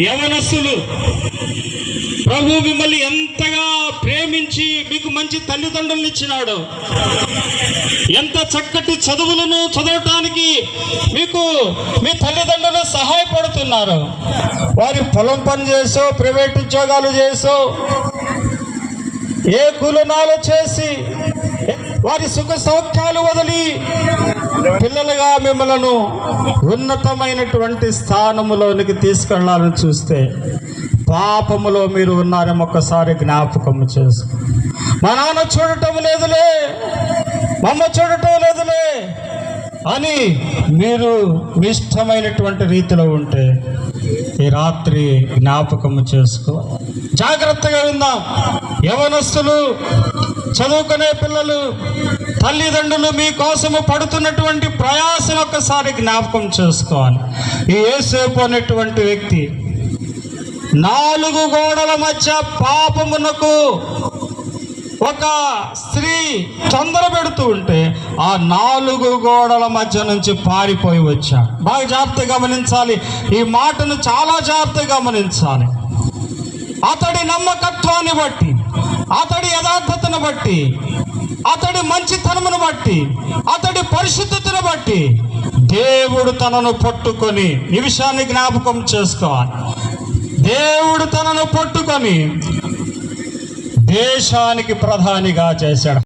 యవనస్తులు, ప్రభు మిమ్మల్ని ఎంతగా ప్రేమించి మీకు మంచి తల్లిదండ్రులను ఇచ్చినాడు, ఎంత చక్కటి చదువులను చదవటానికి మీకు మీ తల్లిదండ్రులు సహాయపడుతున్నారు. వారి పొలం పని చేసో, ప్రైవేట్ ఉద్యోగాలు చేసో, ఏ కూలనాలు చేసి వారి సుఖ సౌఖ్యాలు వదిలి పిల్లలుగా మిమ్మలను ఉన్నతమైనటువంటి స్థానములోనికి తీసుకెళ్లాలని చూస్తే పాపములో మీరు ఉన్నారేమో ఒక్కసారి జ్ఞాపకం చేసుకో. మా నాన్న చూడటం లేదులే, మా అమ్మ చూడటం లేదులే అని మీరు ఇష్టమైనటువంటి రీతిలో ఉంటే ఈ రాత్రి జ్ఞాపకము చేసుకో. జాగ్రత్తగా విందాం. యవనస్తులు, చదువుకునే పిల్లలు, తల్లిదండ్రులు మీకోసము పడుతున్నటువంటి ప్రయాసం ఒక్కసారి జ్ఞాపకం చేసుకోవాలి. ఈ యోసేపు అనేటువంటి వ్యక్తి 4 గోడల మధ్య పాపమునకు ఒక స్త్రీ తొందర పెడుతూ ఉంటే ఆ 4 గోడల మధ్య నుంచి పారిపోయి వచ్చా. బాగా జాగ్రత్తగా గమనించాలి, ఈ మాటను చాలా జాగ్రత్తగా గమనించాలి. అతడి నమ్మకత్వాన్ని బట్టి, అతడి యథార్థతను బట్టి, అతడి మంచితనమును బట్టి, అతడి పరిశుద్ధతను బట్టి దేవుడు తనను పట్టుకొని, ఈ విషయాన్ని జ్ఞాపకం చేసుకోవాలి, దేవుడు తనను పట్టుకొని దేశానికి ప్రధానిగా చేశాడు.